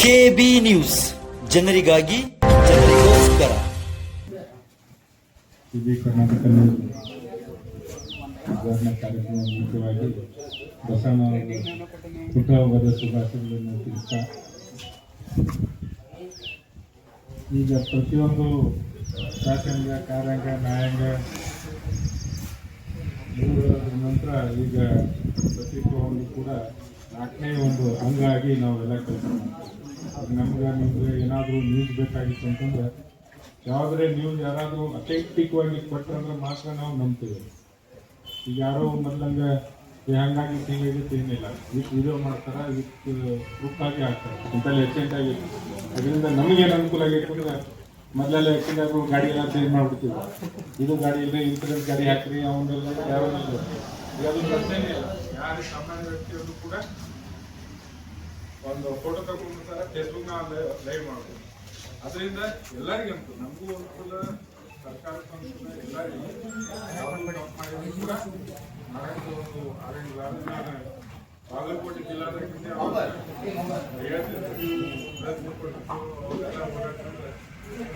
KB news ಜನರಿಗಾಗಿ ಜನರಿಗೋಸ್ಕರ. ಇಡೀ ಕರ್ನಾಟಕದಲ್ಲಿ ಉದ್ಘಾಟನಾ ಕಾರ್ಯಕ್ರಮ ಮುಖ್ಯವಾಗಿ ಬಸವಣ್ಣ ಹುಟ್ಟುಹಬ್ಬದ ಶುಭಾಶಯಗಳನ್ನು ತಿಳಿಸ್ತಾ, ಈಗ ಪ್ರತಿಯೊಂದು ಶಾಸಂಗ, ಕಾರ್ಯಾಂಗ, ನ್ಯಾಯಾಂಗ ಇವುಗಳ ನಂತರ ಈಗ ಪ್ರತಿಯೊಂದು ಕೂಡ ನಾಲ್ಕನೇ ಒಂದು ಅಂಗಾಗಿ ನಾವೆಲ್ಲ ಕೆಲಸ ಮಾಡ್ತೀವಿ. ನಿಮ್ಗೆ ಏನಾದರೂ ನ್ಯೂಸ್ ಬೇಕಾಗಿತ್ತು ಅಂತಂದ್ರೆ ಯಾವುದೇ ನ್ಯೂಸ್ ಯಾರಾದರೂ ಅಥೆಂಟಿಕ್ವಾಗಿ ಕೊಟ್ಟರಂದ್ರೆ ಮಾತ್ರ ನಾವು ನಂಬ್ತೀವಿ. ಈಗ ಯಾರೋ ಮೊದಲಂಗೆ ಹಂಗಾಗಿ ಹಿಂಗಾಗಿತ್ತು ಏನಿಲ್ಲ, ವಿತ್ ವಿಡಿಯೋ ಮಾಡ್ತಾರೆ, ವಿತ್ ಪ್ರೂಫಾಗಿ ಹಾಕ್ತಾರೆ, ಇಂಥಲ್ಲಿ ಎಕ್ಸಿಡೆಂಟ್ ಆಗಿತ್ತು. ಅದರಿಂದ ನಮಗೇನು ಅನುಕೂಲ ಆಗೈತೆ ಅಂದ್ರೆ ಮೊದಲೆಲ್ಲ ಎಕ್ಸಿಡೆಂಟ್ ಆಗೋ ಗಾಡಿ ಎಲ್ಲ ಚೇಂಜ್ ಮಾಡಿಬಿಡ್ತೀವಿ. ಇದು ಗಾಡಿ ಇಲ್ಲ, ಇನ್ಸೂರೆನ್ಸ್ ಗಾಡಿ ಹಾಕ್ರಿ, ಅವನ್ನೆಲ್ಲ ಯಾರೋ ಅದು ಪ್ರಶ್ನೆನೇ ಇಲ್ಲ. ಯಾರು ಸಾಮಾನ್ಯ ವ್ಯಕ್ತಿಯವರು ಕೂಡ ಒಂದು ಫೋಟೋ ತಗೊಂಡ್ಬಿಡ್ತಾರೆ, ಫೇಸ್ಬುಕ್ನ ಲೈವ್ ಮಾಡ್ಬೋದು. ಅದರಿಂದ ಎಲ್ಲರಿಗೂ ಅನುಕೂಲ, ನಮಗೂ ಅನುಕೂಲ, ಸರ್ಕಾರಕ್ಕೆ ಅನುಕೂಲ, ಎಲ್ಲರಿಗೂ ಮಾಡಿದ್ರು ಕೂಡ. ನಾಳೆ ಒಂದು ಬಾಗಲಕೋಟೆ ಜಿಲ್ಲಾಧಿಕಾರಿ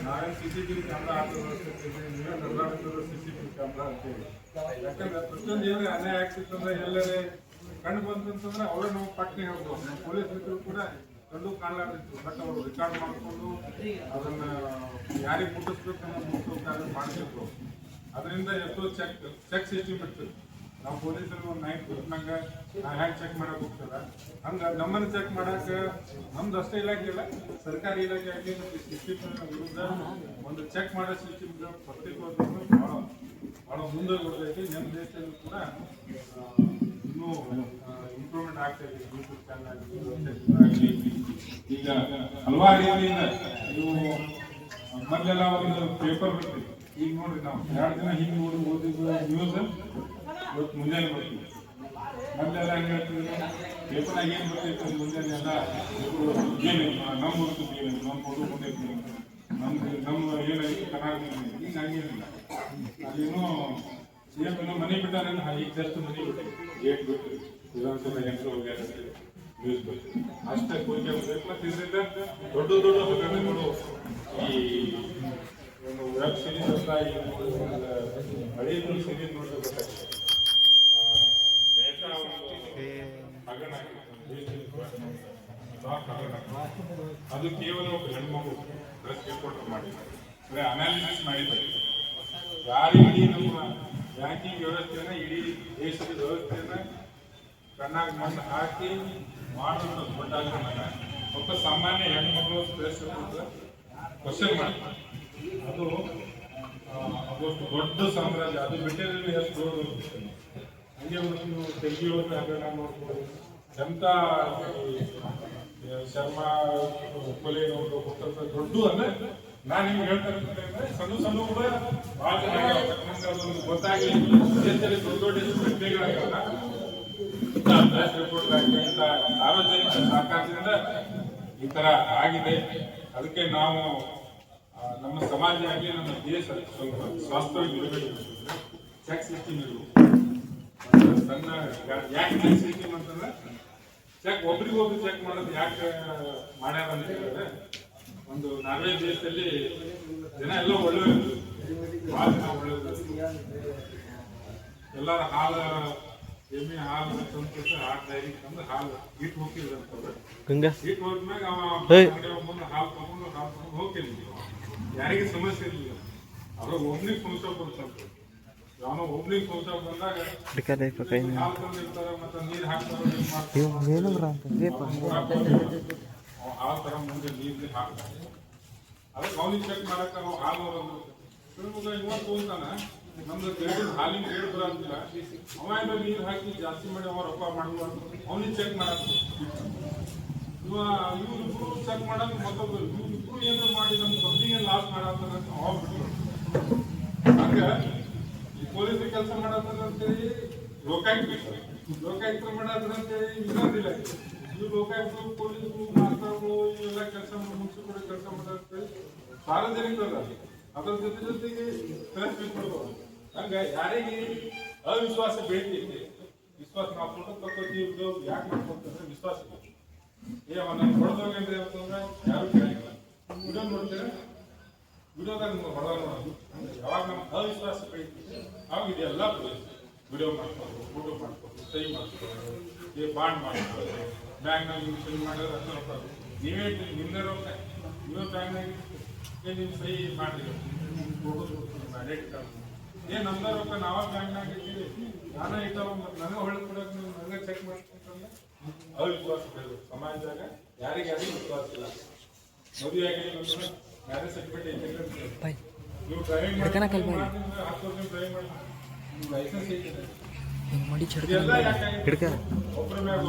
ನಾವೇನು CCTV ಕ್ಯಾಮ್ರಾ ಹಾಕೋ ವ್ಯವಸ್ಥೆ, ನೀವೇ ಕರ್ನಾಟಕದ CCTV ಕ್ಯಾಮ್ರಾ ಅಂತೇಳಿ. ಯಾಕಂದ್ರೆ ಪ್ರತಿಯೊಂದು ಏನಾದ್ರೆ ಅನ್ಯಾಯ ಆಗ್ತಿತ್ತು ಅಂದ್ರೆ ಎಲ್ಲರೇ ಕಂಡು ಬಂತಂತಂದ್ರೆ ಅವರೇ ನಾವು ಪಟ್ನೆ ಹೇಳ್ಬೋದು. ನಮ್ಮ ಪೊಲೀಸ್ ಮಿತ್ರರು ಕೂಡ ಕಂಡು ಕಾಣಲಾರ್ದಿತ್ತು, ಬಟ್ ಅವರು ರೆಕಾರ್ಡ್ ಮಾಡಿಕೊಂಡು ಅದನ್ನ ಯಾರಿಗೆ ಮುಟ್ಟಿಸ್ಬೇಕು ಅನ್ನೋ ಮುಟ್ಟಿಸ್ಬೇಕಾದ್ರೆ ಮಾಡ್ತಿದ್ರು. ಅದರಿಂದ ಎಷ್ಟೋ ಚೆಕ್ ಸಿಸ್ಟಮ್ ಇರ್ತದೆ. ನಾವು ಪೊಲೀಸರು ಒಂದು ನೈಟ್ ಕೊಟ್ಟಂಗೆ ಹ್ಯಾಂಗ್ ಚೆಕ್ ಮಾಡಕ್ಕೆ ಹೋಗ್ತದ, ಹಂಗೆ ನಮ್ಮನ್ನು ಚೆಕ್ ಮಾಡಕ್ಕೆ ನಮ್ದು ಅಷ್ಟೇ ಇಲಾಖೆ ಇಲ್ಲ, ಸರ್ಕಾರಿ ಇಲಾಖೆ ಆಗಿ ಸಿಸ್ಟಮ್ ವಿರುದ್ಧ ಒಂದು ಚೆಕ್ ಮಾಡೋ ಸಿಸ್ಟಮ್ ಪ್ರತ್ಯೇಕವಾಗಿ ಭಾಳ ಮುಂದೆ ಬರ್ತೈತಿ. ನಮ್ಮ ದೇಶದಲ್ಲೂ ಕೂಡ ಇನ್ನೂ ಇಂಪ್ರೂವ್ಮೆಂಟ್ ಆಗ್ತಾ ಇದೆ. ಯೂಟ್ಯೂಬ್ ಚಾನಲ್ ಆಗಲಿ, ಈಗ ಹಲವಾರು ರೀತಿಯಿಂದ ನೀವು ಮೊದಲೆಲ್ಲ ಒಂದು ಪೇಪರ್ ಬರ್ತೀವಿ. ಈಗ ನೋಡ್ರಿ, ನಾವು 2 ದಿನ ಹಿಂಗೆ ಓದಿದ ನ್ಯೂಸ್ ಇವತ್ತು ಮುಂಜಾನೆ ಬರ್ತೀವಿ. ಮೊದಲೆಲ್ಲ ಹೆಂಗೆ ಹೇಳ್ತೀವಿ, ಪೇಪರ್ನಾಗ ಏನು ಬರ್ತಿತ್ತು ಮುಂಜಾನೆ ಎಲ್ಲ ಏನಿಲ್ಲ, ನಮ್ಮ ಹುಡುಗದ್ದು ಏನಿಲ್ಲ, ನಮ್ಮ ಹುಡುಗ ಮುಂದೆ ನಮ್ಮ ಏನಾಯ್ತು ಕರ್ನಾಟಕ. ಈಗ ಹಂಗೇನಿಲ್ಲ, ಅದೇನೋ ಏನೋ ಮನೆ ಬಿಟ್ಟಾರೆ, ಈಗ ಜಸ್ಟ್ ಮನೆ ಬಿಟ್ಟು ಗೇಟ್ ಬಿಟ್ಟು ವಿಧಾನಸಭೆ ಹೆಂಗರು ಹೋಗ್ಯಾರ ನ್ಯೂಸ್ ಬರ್ತೀವಿ ಅಷ್ಟೇ. ಕೋರಿಕೆ ಬರ್ಬೇಕು. ಮತ್ತು ಇದರಿಂದ ದೊಡ್ಡ ದೊಡ್ಡ ಹಗರಣಗಳು ಈ ಒಂದು ವೆಬ್ ಸೀರೀಸ್ ಅಂತ ಹಳೆಯ ಸೀರೀಸ್ ನೋಡಿದ್ರೆ ಗೊತ್ತಾಗ್ತದೆ. ಅದು ಕೇವಲ ಒಬ್ಬ ಹೆಣ್ಮಗು ಡ್ರೆಸ್ ರಿಪೋರ್ಟ್ ಮಾಡಿದ್ದಾರೆ, ಅನಾಲಿಸಿಸ್ ಮಾಡಿದ್ದಾರೆ. ಯಾರು ಇಡೀ ನಮ್ಮ ಬ್ಯಾಂಕಿಂಗ್ ವ್ಯವಸ್ಥೆಯನ್ನ, ಇಡೀ ದೇಶದ ವ್ಯವಸ್ಥೆಯನ್ನ ಕಣ್ಣಾಗ ಮಣ್ಣು ಹಾಕಿ ಮಾಡೋದು ದೊಡ್ಡ ಒಬ್ಬ ಸಾಮಾನ್ಯ ಹೆಣ್ಮಗಳು ಡ್ರೆಸ್ ರಿಪೋರ್ಟ್ ಕ್ವಶನ್ ಮಾಡ್ತಾರೆ. ಅದಷ್ಟು ದೊಡ್ಡ ಸಾಮ್ರಾಜ್ಯ. ಅದು ಬಿಟ್ಟರೆ ಎಷ್ಟು ಹಂಗೆ ನೀವು ತೆಗಿಯೋದು ಹಗರಣ ನೋಡ್ಬೋದು. ಎಂಥ ಶರ್ಮಾ ಕೊಲೆ ನೋಡ್ಬೇಕು ದೊಡ್ಡ ಅಂದ್ರೆ ನಾನು ನಿಮ್ಗೆ ಹೇಳ್ತಾ ಇರ್ತೇನೆ. ಸಣ್ಣ ಸಣ್ಣ ಕೂಡ ಭಾಳ ಚೆನ್ನಾಗಿ ಅದೊಂದು ಗೊತ್ತಾಗಲಿ. ದೇಶದಲ್ಲಿ ದೊಡ್ಡ ದೊಡ್ಡ ಪ್ರಜ್ಞೆಗಳಾಗಲ್ಲ, ಪ್ರೆಸ್ ರಿಪೋರ್ಟ್ ಆಗಿ ಇಂಥ ಸಾರ್ವಜನಿಕ ಸಹಕಾರದಿಂದ ಈ ಥರ ಆಗಿದೆ. ಅದಕ್ಕೆ ನಾವು ನಮ್ಮ ಸಮಾಜ ಆಗಲಿ, ನಮ್ಮ ದೇಶ ಸ್ವಲ್ಪ ಸ್ವಾಸ್ಥ್ಯವಾಗಿ ಇರಬೇಕು. ಚೆಕ್ ಸಿಸ್ಟಮ್ ಇರಬೇಕು. ಸಣ್ಣ ಯಾಕೆ ಚೆಕ್ ಸಿಸ್ಟಮ್ ಅಂತಂದ್ರೆ, ಚೆಕ್ ಒಬ್ರಿಗೊಬ್ರು ಚೆಕ್ ಮಾಡೋದು ಯಾಕೆ ಮಾಡ್ಯಾರ ಅಂತ ಹೇಳಿದ್ರೆ, ಒಂದು ನಾರ್ವೆ ದೇಶದಲ್ಲಿ ಜನ ಎಲ್ಲ ಒಳ್ಳೆಯವರು, ಭಾಳ ಜನ ಒಳ್ಳೆಯವರು. ಎಲ್ಲರ ಹಾಲು, ಎಮ್ಮೆ ಹಾಲು ತಂದು ಹಾಲು ಡೈರಿ ತಂದು ಹಾಲು ಇಟ್ಟು ಹೋಗ್ತಿದ್ರಂತವ್ರು. ಇಟ್ಟು ಹೋದ್ಮ್ಯಾಗ ಮುಂದೆ ಹಾಲು ತಗೊಂಡು ಹೋಗ್ತಿದ್ವಿ. ಯಾರಿಗೆ ಸಮಸ್ಯೆ ಇರಲಿಲ್ಲ. ಅವ್ರ ಒಬ್ನಿಗೆ ಸಮಸ್ಯೆ ಬಂತಂತ, ಅವನು ಒಬ್ನಿಗೆ ಸಮಸ್ಯೆ ಬಂದಾಗ ಹಾಲು ತಂದಿರ್ತಾರೆ, ಮತ್ತೆ ನೀರು ಹಾಕ್ತಾರೆ, ಹಾಲು ತರ ಮುಂದೆ ನೀರು ಹಾಕ್ತಾರೆ. ಅದಕ್ಕೆ ಅವನಿಗೆ ಚೆಕ್ ಮಾಡಕ್ಕೆ ನಾವು ಹಾಲು ಇವತ್ತು ಹೋಗ್ತಾನ, ನಮ್ದು ಗೇಡಿನ ಹಾಲಿನ ಗೇಡ್ ಬರೋದಿಲ್ಲ, ಅವ ನೀರು ಹಾಕಿ ಜಾಸ್ತಿ ಮಾಡಿ ಅವ ರೊಕ್ಕ ಮಾಡುವ, ಅವನಿಗೆ ಚೆಕ್ ಮಾಡಕ್ಕೆ ಇವ್ರಿಬ್ರು ಚೆಕ್ ಮಾಡಕ್ಕೆ ಮತ್ತೊಬ್ಬರು ಇವ್ರಿಬ್ರು ಏನಾರು ಮಾಡಿ ನಮ್ಮ ಕಂಪ್ನಿಗೆ ಲಾಸ್ ಮಾಡತ್ತಾರ ಅಂತ ಅವಾಗ ಬಿಟ್ಟು. ಹಂಗ ಈ ಪೊಲೀಸ್ ಕೆಲಸ ಮಾಡತ್ತಾರ ಅಂತೇಳಿ ಲೋಕಾಯುಕ್ತರು, ಲೋಕಾಯುಕ್ತರು ಮಾಡತ್ತಾರ ಅಂತೇಳಿ ಇರೋದಿಲ್ಲ. ಇವು ಲೋಕಾಯುಕ್ತರು, ಪೊಲೀಸರು, ಮಾಸ್ತರ್ಗಳು ಇವೆಲ್ಲ ಕೆಲಸ ಮುಗಿಸಿ ಕೂಡ ಕೆಲಸ ಮಾಡತ್ತೇಳಿ ಸಾರ್ವಜನಿಕರು. ಅದರ ಜೊತೆಗೆ ಪ್ರೆಸ್ ಕೊಡ್ಬೋದು. ಹಂಗ ಯಾರಿಗೆ ಅವಿಶ್ವಾಸ ಬೆಳಿತೈತಿ, ವಿಶ್ವಾಸ ನಾವು ಫೋಟೋ ತಗೋತೀವಿ ಯಾಕೆ ಮಾಡ್ಕೊಂತಂದ್ರೆ ವಿಶ್ವಾಸ. ನಾನು ಹೊಡೆದೋಗಿ ಅಂದ್ರೆ ಅಂತಂದ್ರೆ ಯಾರು ಕೇಳಿಲ್ಲ. ವಿಡಿಯೋ ನೋಡ್ತೀರಾ, ವಿಡಿಯೋದಾಗ ಹೊಡೆದ ನೋಡೋದು ಯಾವಾಗ ನಮ್ಮ ಅವಿಶ್ವಾಸ ಬೆಳೀತಿದೆ ಅವಾಗ ಇದೆಲ್ಲ ವಿಡಿಯೋ ಮಾಡ್ಕೊಂಡು ಫೋಟೋ ಮಾಡ್ಕೊಂಡು ಸಹಿ ಮಾಡ್ಕೊಂಡು ಈ ಬಾಂಡ್ ಮಾಡ್ಕೊಂಡು ಬ್ಯಾಂಕ್ನಲ್ಲಿ ಸಹಿ ಮಾಡಿದ್ರೆ ಅಷ್ಟು ನೋಡ್ತಾರೆ. ನೀವೇ ನಿಮ್ಮದೇ ರೊಕ್ಕ ನೀವು ಬ್ಯಾಂಕ್ನಾಗ ನಿಮ್ಮ ಸಹಿ ಮಾಡಿರಿ ಫೋಟೋ ಡೇಟ್ ಕಾರ್ಡ್ ನಮ್ದ ರೊಕ್ಕ ನಾವ ಬ್ಯಾಂಕ್ನಾಗ ಇದ್ದೀವಿ, ನಾನೇ ಇಟ್ಟವ ಮತ್ತು ನನಗೆ ಹೊಳೆ ಕೊಡೋಕೆ ನೀವು ನನಗೆ ಚೆಕ್ ಮಾಡ್ಕೊಂಡ್ರೆ ಅವಿಶ್ವಾಸ ಬೆಳೆದು ಸಮಾಜದಾಗ ಯಾರಿಗೆ ವಿಶ್ವಾಸ ಇಲ್ಲ. ಮದುವೆ ಆಗಿಲ್ಲ ಮ್ಯಾರೇಜ್ ಸರ್ಟಿಫಿಕೇಟ್ ಐತೆ ನೀವು ಡ್ರೈವಿಂಗ್ ಮಾಡಿ 10 ವರ್ಷ ಡ್ರೈವಿಂಗ್ ಮಾಡಿ ನಿಮ್ಮ ಲೈಸೆನ್ಸ್ ಐತೆ ಎಲ್ಲ ಯಾಕೆ ಒಬ್ಬರ ಮೇಲೆ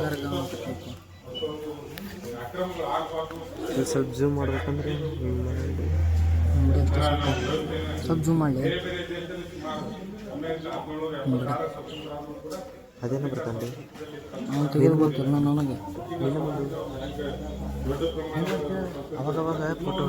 ಅಕ್ರಮಗಳು ಆಗಬಾರ್ದು. ಸ್ವಲ್ಪ ಜೂಮ್ ಮಾಡ್ಬೇಕಂದ್ರೆ ಸ್ವಲ್ಪ ಜೂಮ್ ಮಾಡಿ ಬೇರೆ ಬೇರೆ ದೇಶದಲ್ಲಿ ಸುಮಾರು 1776 ಸ್ವತಂತ್ರ ಆದ್ರೂ ಕೂಡ ಅದೇನು ಬರ್ತಂತೆ ದೊಡ್ಡ ಪ್ರಮಾಣದ ಅವಾಗವಾಗ ಫೋಟೋ